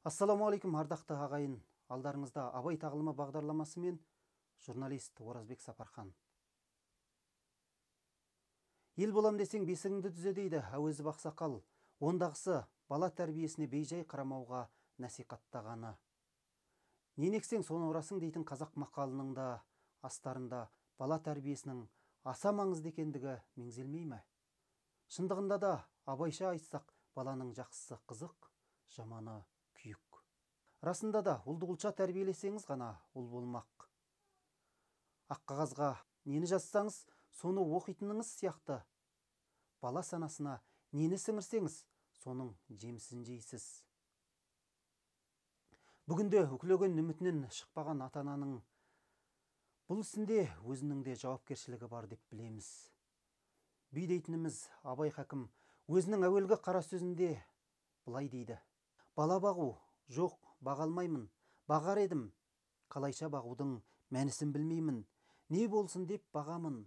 Ассаламуалейкум, ардақты ағайын. Алдарыңызда Абай тағылымы бағдарламасы мен журналист Оразбек Сапархан. Ел болам десең бесігіңді түзе дейді әуезов ақсақал. Ондағысы бала тәрбиесіне бейжай қарамауға насихаттағаны. Нен ексең соны орасың дейтін қазақ мақалының да астарында бала тәрбиесінің аса маңызды екендігі меңзелмей ме? Шындығында да абайша айтсақ, баланың жақсысы қызық, жаманы күйік. Расында да ұлды ұлша тәрбиелесеңіз ғана ұл болмақ. Ақ қағазға нені жазсаңыз, соны оқитыныңыз сияқты. Бала санасына нені сіңірсеңіз, соның жемісін жейсіз. Бүгінде үкілеген үмітінен шықпаған ата-ананың бұл ісінде өзінің де жауапкершілігі бар деп білеміз. Би дейтініміз Абай хакім өзінің әуелгі қара сөзінде былай дейді: бала бағу, жоқ, баға алмаймын, бағар едім, қалайша бағудың мәнісін білмеймін, не болсын деп бағамын,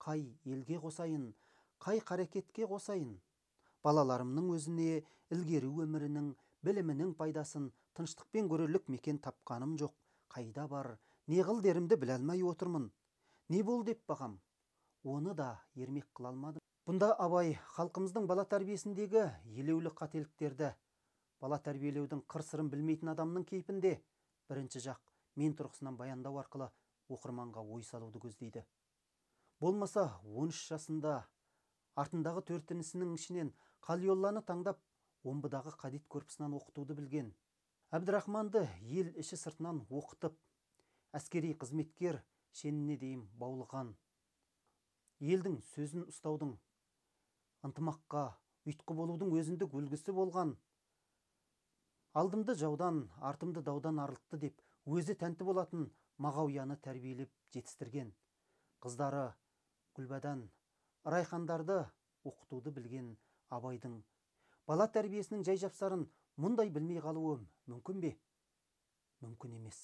қай елге қосайын, қай қарекетке қосайын, балаларымның өзіне ілгері өмірінің, білімінің пайдасын тыныштықпен көрерлік мекен тапқаным жоқ, қайда бар, не қыл дерімді біле алмай отырмын, не бол деп бағам, оны да ермек қыла алмадым. Бұнда Абай халқымыздың бала тәрбиесіндегі елеулі қателіктерді, бала тәрбиелеудің қыр-сырын білмейтін адамның кейпінде бірінші жақ мен тұрғысынан баяндау арқылы оқырманға ой салуды көздейді. Болмаса 13 жасында артындағы төртінісінің ішінен Қалиолланы таңдап, омбыдағы Қадит көрпісінен оқытуды білген. Әбдірахманды ел іші сыртынан оқытып, әскери қызметкер шеніне дейін баулыған. Елдің сөзін ұстаудың, ынтымаққа, ұйытқы болудың өзіндік үлгісі болған. Алдымды жаудан, артымды даудан арылтты деп өзі тәнті болатын Мағауияны тәрбиелеп жетістірген. Қыздары Гүлбадан, Райхандарды оқытуды білген Абайдың бала тәрбиесінің жай-жапсарын мұндай білмей қалуы мүмкін бе? Мүмкін емес.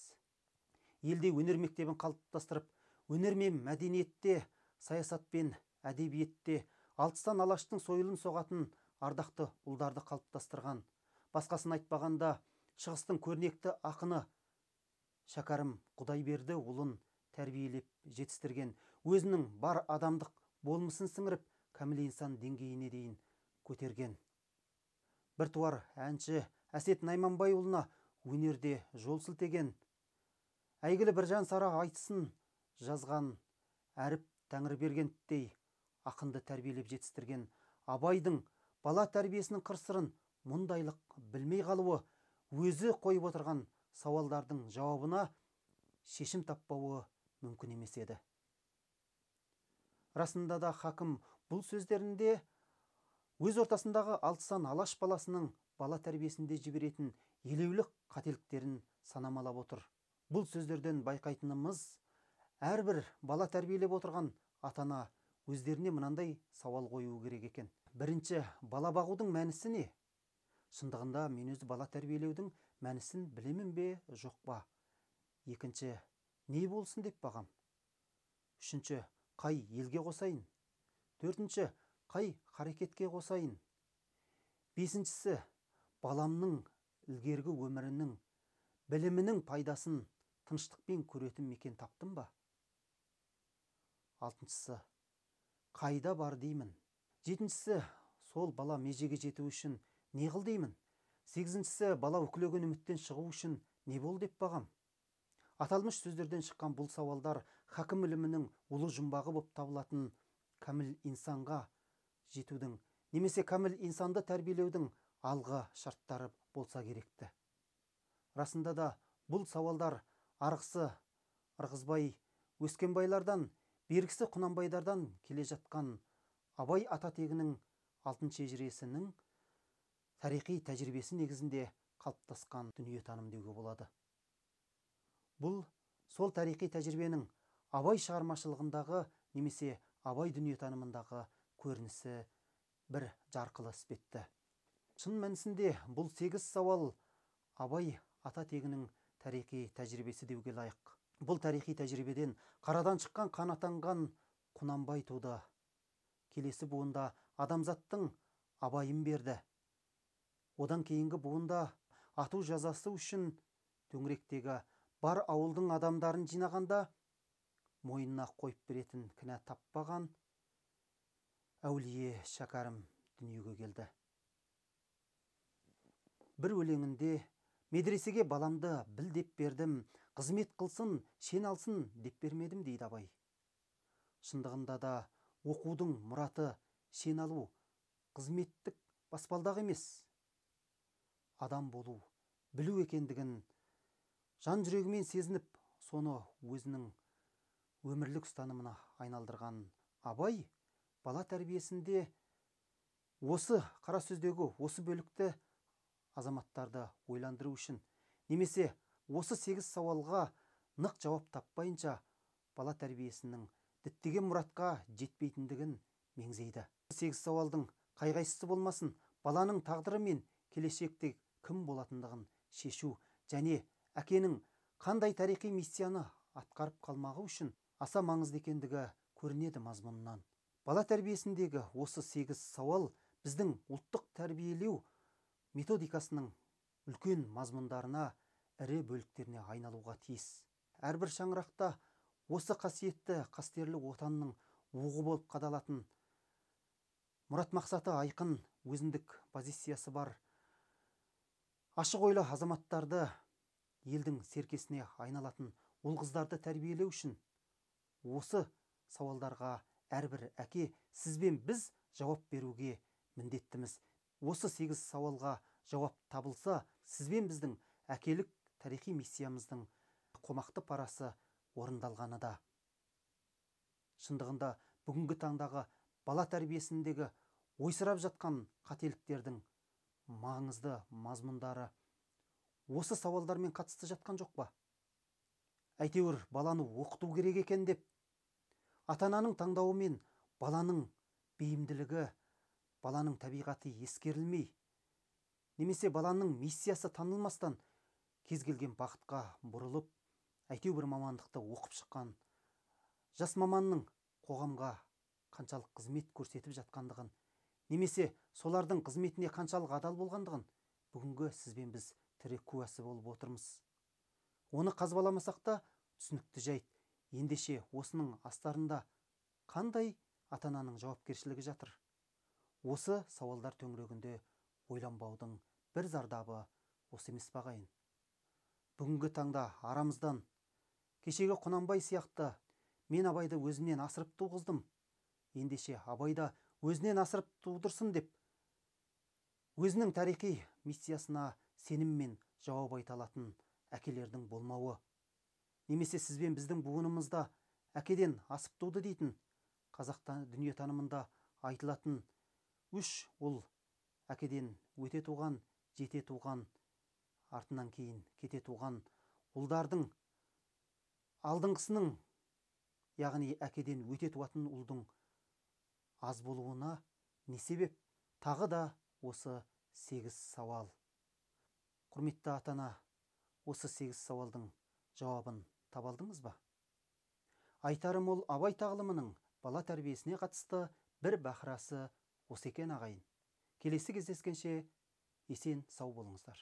Елде өнер мектебін қалыптастырып, өнер мен мәдениетте, саясат пен әдебиетте алтыстан алаштың сойылын соғатын ардақты ұлдарды қалыптастырған. Басқасын айтпағанда, шығыстың көрнекті ақыны Шәкәрім Құдайберді ұлын тәрбиелеп жетістірген, өзінің бар адамдық болмысын сіңіріп, кәміл инсан деңгейіне дейін көтерген. Біртуар әнші Әсет Найманбайұлына өнерде жол сілтеген. Әйгілі Біржан Сара айтысын жазған, әріп Тәңірбергендей ақынды тәрбиелеп жетістірген Абайдың бала тәрбиесінің қыр-сырын мұндайлық білмей қалуы, өзі қойып отырған сауалдардың жауабына шешім таппауы мүмкін емес еді. Расында да хакім бұл сөздерінде өз ортасындағы алтысан алаш баласының бала тәрбиесінде жіберетін елеулі қателіктерін санамалап отыр. Бұл сөздерден байқайтынымыз, әрбір бала тәрбиелеп отырған ата-ана өздеріне мынандай сауал қою керек екен. Бірінші, бала бағудың мәнісі не? Шындығында мен өзі бала тәрбиелеудің мәнісін білемін бе, жоқ па? Екінші, не болсын деп бағам? Үшінші, қай елге қосайын? Төртінші, қай қарекетке қосайын? Бесіншісі, баламның ілгергі өмірінің, білімінің пайдасын тыныштықпен көретін мекен таптым ба? Алтыншысы, қайда бар деймін? Жетіншісі, сол бала межеге жету үшін не қыл деймін? Сегізіншісі, бала үкілеген үміттен шығу үшін не бол деп бағам? Аталмыш сөздерден шыққан бұл сауалдар хакім ілімінің ұлы жұмбағы болып табылатын кәміл инсанға жетудің, немесе кәміл инсанды тәрбиелеудің алғы шарттары болса керекті. Расында да бұл сауалдар арғысы Ырғызбай, Өскенбайлардан, бергісі Құнанбайдардан келе жатқан Абай ата тегінің алтын шежіресінің тарихи тәжірибесі негізінде қалыптасқан дүниетаным деуге болады. Бұл сол тарихи тәжірибенің Абай шығармашылығындағы немесе Абай дүниетанымындағы көрінісі бір жарқылы іспетті. Шын мәнісінде бұл 8 сауал Абай ата тегінің тарихи тәжірибесі деуге лайық. Бұл тарихи тәжірибеден қарадан шыққан қан атанған Құнанбай туды. Келесі буында адамзаттың Абайын берді. Одан кейінгі буында ату жазасы үшін төңіректегі бар ауылдың адамдарын жинағанда мойнына қойып беретін кінә таппаған әулие шәкәрім дүниеге келді. Бір өлеңінде медресеге баламды біл деп бердім, қызмет қылсын, шен алсын деп бермедім дейді абай. Шындығында да оқудың мұраты шен алу, қызметтік баспалдағы емес, адам болу, білу екендігін жан жүрегімен сезініп, соны өзінің өмірлік ұстанымына айналдырған абай бала тәрбиесінде осы қара сөздегі осы бөлікті азаматтарды ойландыру үшін, немесе осы 8 сауалға нық жауап таппайынша бала тәрбиесінің діттеген мұратқа жетпейтіндігін меңзейді. 8 сауалдың қай-қайсысы болмасын, баланың тағдыры мен келешекте кім болатындығын шешу және әкенің қандай тарихи миссияны атқарып қалмағы үшін аса маңызды екендігі көрінеді мазмұнынан. Бала тәрбиесіндегі осы 8 сауал біздің ұлттық тәрбиелеу методикасының үлкен мазмұндарына, ірі бөліктеріне айналуға тиіс. Әрбір шаңырақта осы қасиетті қастерлі отанның оғы болып қадалатын, мұрат мақсаты айқын, өзіндік позициясы бар, ашық ойлы азаматтарды елдің серкесіне айналатын ұл қыздарды тәрбиелеу үшін осы сауалдарға әрбір әке, сіз бен біз жауап беруге міндеттіміз. Осы 8 сауалға жауап табылса, сіз бен біздің әкелік тарихи миссиямыздың қомақты парасы орындалғаны да. Шындығында бүгінгі таңдағы бала тәрбиесіндегі ойсырап жатқан қателіктердің маңызды мазмұндары осы сауалдармен қатысты жатқан жоқ па? Әйтеуір баланы оқыту керек екен деп, ата-ананың таңдауы мен баланың бейімділігі, баланың табиғаты ескерілмей, немесе баланың миссиясы танылмастан кез келген бағытқа бұрылып, әйтеу бір мамандықты оқып шыққан жас маманның қоғамға қаншалық қызмет көрсетіп жатқандығын, немесе солардың қызметіне қаншалық адал болғандығын бүгінгі сізбен біз тірі куәсі болып отырмыз. Оны қазбаламасақ та түсінікті жайт, ендеше осының астарында қандай ата-ананың жауапкершілігі жатыр? Осы сауалдар төңірегінде ойланбаудың бір зардабы осы емес пе ағайын? Бүгінгі таңда арамыздан кешегі Құнанбай сияқты мен Абайды өзімнен асырып туғыздым, ендеше Абайда өзінен асырып тудырсын деп, өзінің тарихи миссиясына сеніммен жауап айта алатын әкелердің болмауы, немесе сізбен біздің буынымызда әкеден асып туды дейтін қазақтан дүниетанымында айтылатын 3 ұл әкеден өте туған, жете туған, артынан кейін кете туған ұлдардың алдыңғысының, яғни әкеден өте туатын ұлдың аз болуына не себеп? Тағы да осы 8 сауал. Құрметті ата-ана, осы 8 сауалдың жауабын таба алдыңыз ба? Айтарым ол Абай тағылымының бала тәрбиесіне қатысты бір бақырасы осы екен ағайын. Келесі кездескенше есен сау болыңыздар.